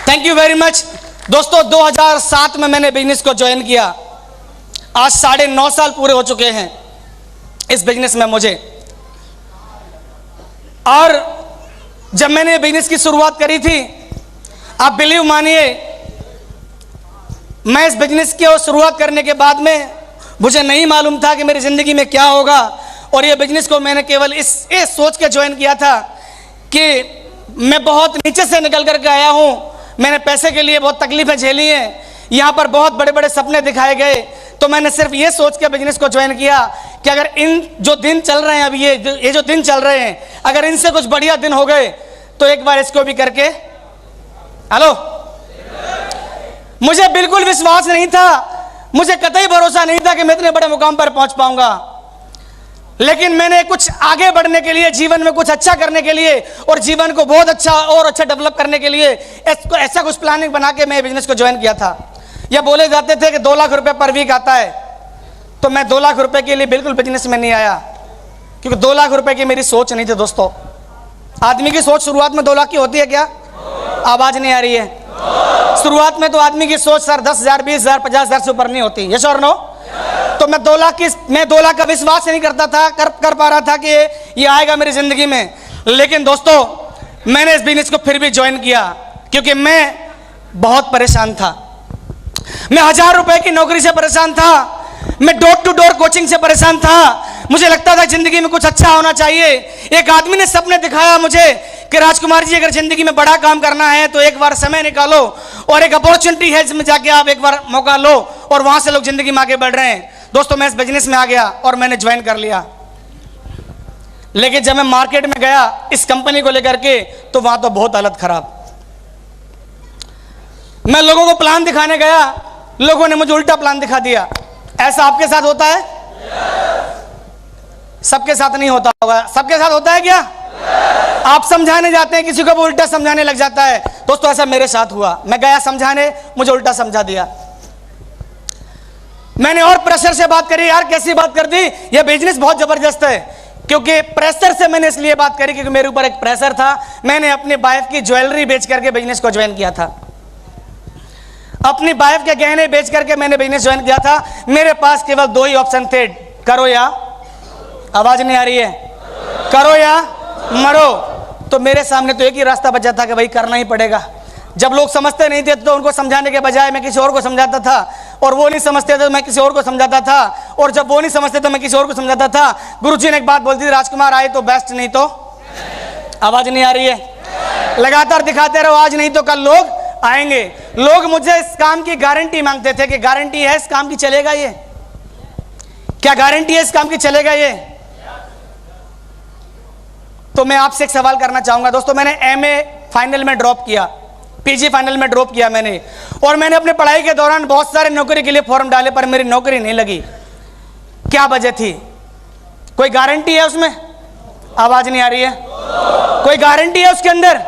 Thank you very much. दोस्तों 2007 में मैंने बिजनेस को ज्वाइन किया। आज 9.5 साल पूरे हो चुके हैं इस बिजनेस में मुझे। और जब मैंने बिजनेस की शुरुआत करी थी, आप बिलीव मानिए, मैं इस बिजनेस की शुरुआत करने के बाद में मुझे नहीं मालूम था कि मेरी ज़िंदगी में क्या होगा। और ये बिजनेस को मैंने केवल इस सोच के ज्वाइन किया था कि मैं बहुत नीचे से निकल करके आया हूँ, मैंने पैसे के लिए बहुत तकलीफें झेली हैं, यहाँ पर बहुत बड़े बड़े सपने दिखाए गए। तो मैंने सिर्फ ये सोच के बिजनेस को ज्वाइन किया कि अगर इन जो दिन चल रहे हैं, अभी ये जो दिन चल रहे हैं, अगर इनसे कुछ बढ़िया दिन हो गए तो एक बार इसको भी करके। हेलो, मुझे बिल्कुल विश्वास नहीं था, मुझे कतई भरोसा नहीं था कि मैं इतने बड़े मुकाम पर पहुंच पाऊंगा। लेकिन मैंने कुछ आगे बढ़ने के लिए, जीवन में कुछ अच्छा करने के लिए और जीवन को बहुत अच्छा और अच्छा डेवलप करने के लिए ऐसा कुछ प्लानिंग बना के मैं बिजनेस को ज्वाइन किया था। यह बोले जाते थे कि 2 लाख रुपए पर वीक आता है, तो मैं 2 लाख रुपए के लिए बिल्कुल बिजनेस में नहीं आया, क्योंकि 2 लाख रुपए की मेरी सोच नहीं थी। दोस्तों, आदमी की सोच शुरुआत में 2 लाख की होती है क्या? आवाज नहीं आ रही है। शुरुआत में तो आदमी की सोच सर 10,000, 20,000, 50,000 से ऊपर नहीं होती। यस और नो? तो मैं 2 लाख का विश्वास नहीं करता था, कर पा रहा था कि ये आएगा मेरी जिंदगी में। लेकिन दोस्तों, मैंने इस बिजनेस को फिर भी ज्वाइन किया, क्योंकि मैं बहुत परेशान था। मैं 1000 रुपए की नौकरी से परेशान था, मैं डोर टू डोर कोचिंग से परेशान था। मुझे लगता था जिंदगी में कुछ अच्छा होना चाहिए। एक आदमी ने सपने दिखाया मुझे कि राजकुमार जी, अगर जिंदगी में बड़ा काम करना है तो एक बार समय निकालो और एक अपॉर्चुनिटी है जिसमें जाके आप एक बार मौका लो, और वहां से लोग जिंदगी में आगे बढ़ रहे हैं। दोस्तों, मैं इस बिजनेस में आ गया और मैंने ज्वाइन कर लिया। लेकिन जब मैं मार्केट में गया इस कंपनी को लेकर के, तो वहां तो बहुत हालत खराब। मैं लोगों को प्लान दिखाने गया, लोगों ने मुझे उल्टा प्लान दिखा दिया। ऐसा आपके साथ होता है? सबके साथ नहीं होता होगा। सबके साथ होता है क्या? आप समझाने जाते हैं, किसी को भी उल्टा समझाने लग जाता है। दोस्तों, ऐसा मेरे साथ हुआ। मैं गया समझाने, मुझे उल्टा समझा दिया। मैंने और प्रेशर से बात करी। यार कैसी बात कर दी, यह बिजनेस बहुत जबरदस्त है। क्योंकि प्रेशर से मैंने इसलिए बात करी क्योंकि मेरे ऊपर एक प्रेशर था। मैंने अपनी वाइफ की ज्वेलरी बेच करके बिजनेस को ज्वाइन किया था। अपनी वाइफ के गहने बेच करके मैंने बिजनेस ज्वाइन किया था। मेरे पास केवल 2 ही ऑप्शन थे, करो या, आवाज नहीं आ रही है, करो या मरो। तो मेरे सामने तो एक ही रास्ता बचा था कि भाई करना ही पड़ेगा। जब लोग समझते नहीं थे तो उनको समझाने के बजाय मैं किसी और को समझाता था, और वो नहीं समझते थे तो मैं किसी और को समझाता था, और जब वो नहीं समझते तो मैं किसी और को समझाता था। गुरुजी ने एक बात बोलती थी, राजकुमार आए तो बेस्ट, नहीं तो। आवाज नहीं आ रही है। लगातार दिखाते रहो, आज नहीं तो कल लोग आएंगे। लोग मुझे इस काम की गारंटी मांगते थे कि गारंटी है इस काम की, चलेगा ये? क्या गारंटी है इस काम की, चलेगा ये? तो मैं आपसे एक सवाल करना चाहूंगा। दोस्तों, मैंने एमए फाइनल में ड्रॉप किया, पीजी फाइनल में ड्रॉप किया मैंने, और मैंने अपने पढ़ाई के दौरान बहुत सारे नौकरी के लिए फॉर्म डाले, पर मेरी नौकरी नहीं लगी। क्या वजह थी? कोई गारंटी है उसमें? आवाज नहीं आ रही है। कोई गारंटी है उसके अंदर?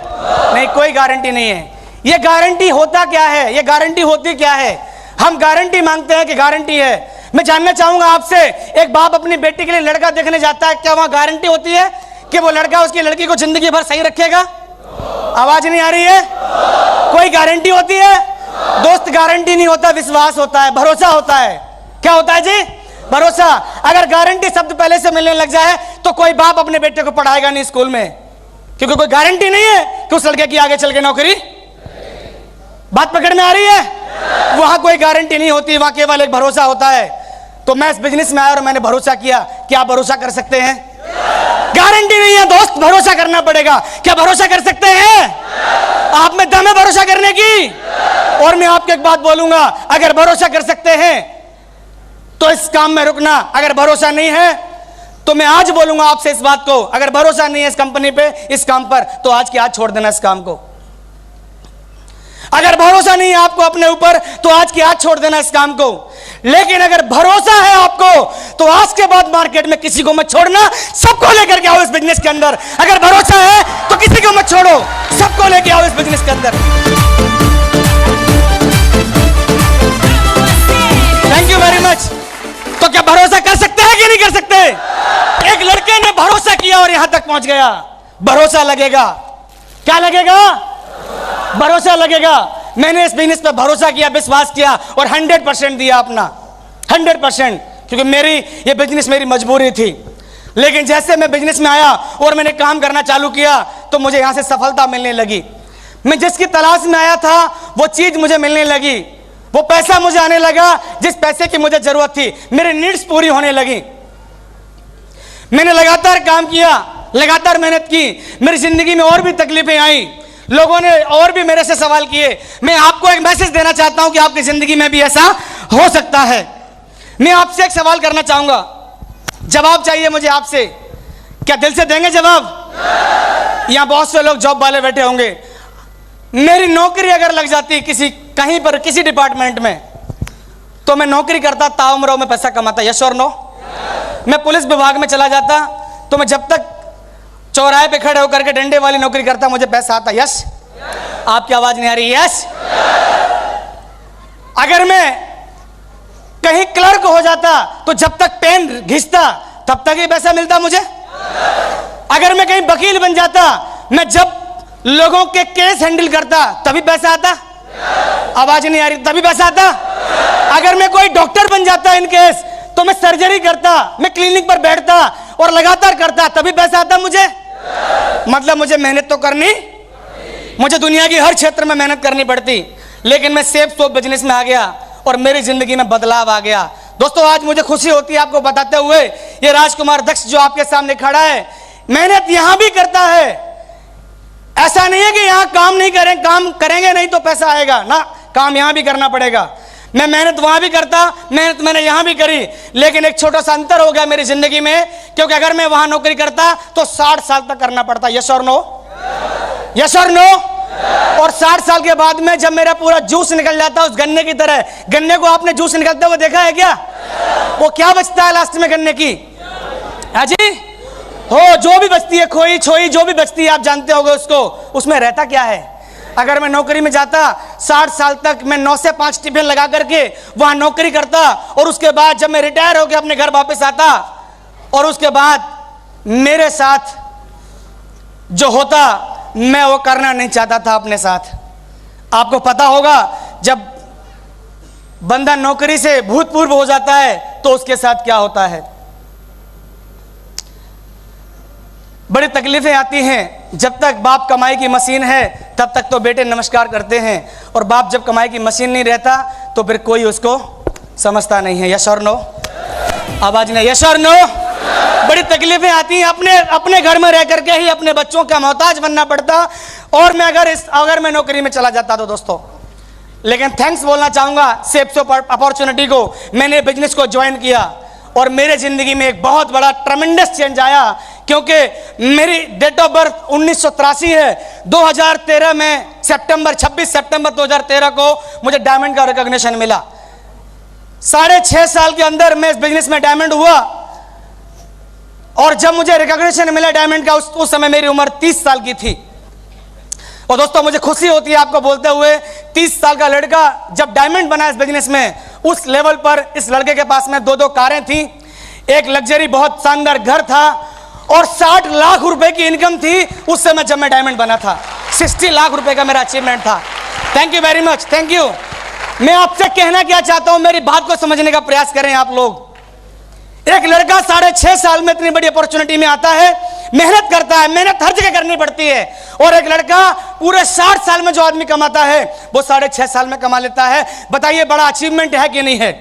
नहीं, कोई गारंटी नहीं है। ये गारंटी होता क्या है? ये गारंटी होती क्या है? हम गारंटी मांगते हैं कि गारंटी है। मैं जानना चाहूंगा आपसे, एक बाप अपनी बेटी के लिए लड़का देखने जाता है, क्या वहां गारंटी होती है कि वो लड़का उसकी लड़की को जिंदगी भर सही रखेगा? आवाज नहीं आ रही है। कोई गारंटी होती है? दोस्त, गारंटी नहीं होता, विश्वास होता है, भरोसा होता है। क्या होता है जी? भरोसा। अगर गारंटी शब्द पहले से मिलने लग जाए तो कोई बाप अपने बेटे को पढ़ाएगा नहीं स्कूल में, क्योंकि कोई गारंटी नहीं है कि उस लड़के की आगे चल के नौकरी। बात पकड़ में आ रही है? वहां कोई गारंटी नहीं होती, वहां केवल एक भरोसा होता है। तो मैं इस बिजनेस में आया और मैंने भरोसा किया। क्या आप भरोसा कर सकते हैं? गारंटी नहीं है दोस्त, भरोसा करना पड़ेगा। क्या भरोसा कर सकते हैं? आप में दम है भरोसा करने की। और मैं आपको एक बात बोलूंगा, अगर भरोसा कर सकते हैं तो इस काम में रुकना। अगर भरोसा नहीं है तो मैं आज बोलूंगा आपसे इस बात को, अगर भरोसा नहीं है इस कंपनी पे, इस काम पर, तो आज की आज छोड़ देना इस काम को। अगर भरोसा नहीं है आपको अपने ऊपर तो आज की आज छोड़ देना इस काम को। लेकिन अगर भरोसा है आपको तो आज के बाद मार्केट में किसी को मत छोड़ना, सबको लेकर के आओ इस बिजनेस के अंदर। अगर भरोसा है तो किसी को मत छोड़ो, सबको लेकर आओ इस बिजनेस के अंदर। Thank you very much. तो क्या भरोसा कर सकते हैं कि नहीं कर सकते? एक लड़के ने भरोसा किया और यहां तक पहुंच गया। भरोसा लगेगा, क्या लगेगा? भरोसा लगेगा। मैंने इस बिजनेस पर भरोसा किया, विश्वास किया और 100% दिया अपना, 100%, क्योंकि मेरी ये बिजनेस मेरी मजबूरी थी। लेकिन जैसे मैं बिजनेस में आया और मैंने काम करना चालू किया तो मुझे यहां से सफलता मिलने लगी। मैं जिसकी तलाश में आया था वो चीज मुझे मिलने लगी, वो पैसा मुझे आने लगा जिस पैसे की मुझे जरूरत थी, मेरी नीड्स पूरी होने लगी। मैंने लगातार काम किया, लगातार मेहनत की, मेरी जिंदगी में और भी तकलीफें आई, लोगों ने और भी मेरे से सवाल किए। मैं आपको एक मैसेज देना चाहता हूं कि आपकी जिंदगी में भी ऐसा हो सकता है। मैं आपसे एक सवाल करना चाहूंगा, जवाब चाहिए मुझे आपसे, क्या दिल से देंगे जवाब? यहां बहुत से लोग जॉब वाले बैठे होंगे। मेरी नौकरी अगर लग जाती कहीं पर किसी डिपार्टमेंट में तो मैं नौकरी करता, ताउम्र में पैसा कमाता, यस और नो? मैं पुलिस विभाग में चला जाता तो मैं जब तक चौराहे पे खड़े होकर के डंडे वाली नौकरी करता मुझे पैसा आता, यस? आपकी आवाज नहीं आ रही, यस? अगर मैं कहीं क्लर्क हो जाता तो जब तक पेन घिसता तब तक ही पैसा मिलता मुझे। अगर मैं कहीं वकील बन जाता, मैं जब लोगों के केस हैंडल करता तभी पैसा आता, आवाज नहीं आ रही, तभी पैसा आता। अगर मैं कोई डॉक्टर बन जाता इन केस तो मैं सर्जरी करता, मैं क्लिनिक पर बैठता और लगातार करता, तभी पैसा आता मुझे। मतलब मुझे मेहनत तो करनी, मुझे दुनिया की हर क्षेत्र में मेहनत करनी पड़ती, लेकिन मैं सेफ सोप बिजनेस में आ गया और मेरी जिंदगी में बदलाव आ गया। दोस्तों आज मुझे खुशी होती है आपको बताते हुए, ये राजकुमार दक्ष जो आपके सामने खड़ा है, मेहनत यहां भी करता है। ऐसा नहीं है कि यहां काम नहीं करें, काम करेंगे नहीं तो पैसा आएगा ना, काम यहां भी करना पड़ेगा। मैं मेहनत वहां भी करता, मेहनत मैंने यहां भी करी, लेकिन एक छोटा सा अंतर हो गया मेरी जिंदगी में, क्योंकि अगर मैं वहां नौकरी करता तो 60 साल तक करना पड़ता, यस और नो? यस और नो? और 60 साल के बाद में जब मेरा पूरा जूस निकल जाता उस गन्ने की तरह, गन्ने को आपने जूस निकलते हुए देखा है क्या? वो क्या बचता है लास्ट में गन्ने की? हाँ जी, हो जो भी बचती है, खोई छोई जो भी बचती है आप जानते होगे उसको, उसमें रहता क्या है? अगर मैं नौकरी में जाता 60 साल तक मैं 9 से 5 टिफिन लगा करके वहां नौकरी करता और उसके बाद जब मैं रिटायर होकर अपने घर वापस आता और उसके बाद मेरे साथ जो होता मैं वो करना नहीं चाहता था अपने साथ। आपको पता होगा जब बंदा नौकरी से भूतपूर्व हो जाता है तो उसके साथ क्या होता है, बड़ी तकलीफें आती हैं। जब तक बाप कमाई की मशीन है तब तक तो बेटे नमस्कार करते हैं, और बाप जब कमाई की मशीन नहीं रहता तो फिर कोई उसको समझता नहीं है, यस और नो? आवाज नहीं, यस और नो? बड़ी तकलीफें आती हैं, अपने घर में रह करके ही अपने बच्चों का मोहताज बनना पड़ता। और मैं अगर मैं नौकरी में चला जाता तो दोस्तों, लेकिन थैंक्स बोलना चाहूंगा सेफ सोप अपॉर्चुनिटी को, मैंने बिजनेस को ज्वाइन किया और मेरे जिंदगी में एक बहुत बड़ा ट्रेमेंडस चेंज आया, क्योंकि मेरी डेट ऑफ बर्थ 1983 है। 2013 में 26 सितंबर 2013 को मुझे डायमंड का रिकॉग्निशन मिला। 6.5 साल के अंदर मैं इस बिजनेस में डायमंड हुआ, और जब मुझे रिकॉग्निशन मिला डायमंड का उस समय मेरी उम्र 30 साल की थी। और दोस्तों मुझे खुशी होती है आपको बोलते हुए, 30 साल का लड़का जब डायमंड बना इस बिजनेस में, उस लेवल पर इस लड़के के पास में 2 कारें थी, एक लग्जरी बहुत शानदार घर था और 60 लाख रुपए की इनकम थी उस समय जब मैं डायमंड बना था। 60 लाख रुपए का मेरा अचीवमेंट था। Thank you very much, thank you. मैं आपसे कहना क्या चाहता हूं, मेरी बात को समझने का प्रयास करें आप लोग। एक लड़का 6.5 साल में इतनी बड़ी अपॉर्चुनिटी में आता है, मेहनत करता है, मेहनत हर जगह करनी पड़ती है, और एक लड़का पूरे 60 साल में जो आदमी कमाता है वो 6.5 साल में कमा लेता है। बताइए बड़ा अचीवमेंट है कि नहीं है?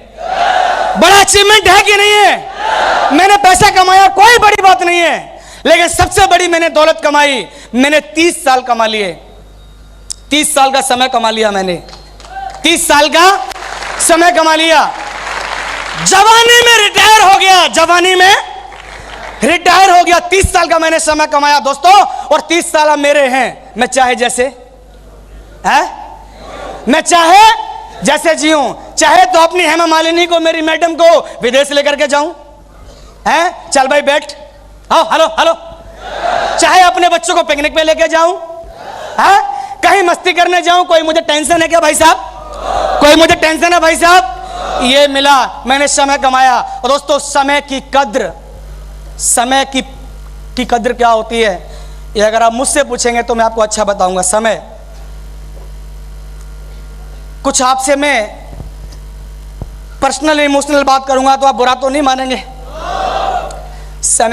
बड़ा अचीवमेंट है कि नहीं है? मैंने पैसा कमाया, कोई बड़ी बात नहीं है, लेकिन सबसे बड़ी मैंने दौलत कमाई, मैंने 30 साल कमा लिए, 30 साल का समय कमा लिया मैंने, 30 साल का समय कमा लिया। जवानी में रिटायर हो गया, जवानी में रिटायर हो गया, 30 साल का मैंने समय कमाया दोस्तों, और 30 साल अब मेरे हैं। मैं चाहे जैसे है, मैं चाहे जैसे जीऊं, चाहे तो अपनी हेमा मालिनी को, मेरी मैडम को विदेश लेकर के जाऊं, है चल भाई बैठ, आओ हेलो हेलो, चाहे अपने बच्चों को पिकनिक पे लेके जाऊं, है कहीं मस्ती करने जाऊं, कोई मुझे टेंशन है क्या भाई साहब? कोई मुझे टेंशन है भाई साहब? ये मिला, मैंने समय कमाया। और दोस्तों समय की कद्र, समय की कद्र क्या होती है, ये अगर आप मुझसे पूछेंगे तो मैं आपको अच्छा बताऊंगा। समय कुछ आपसे मैं पर्सनल इमोशनल बात करूंगा तो आप बुरा तो नहीं मानेंगे। समय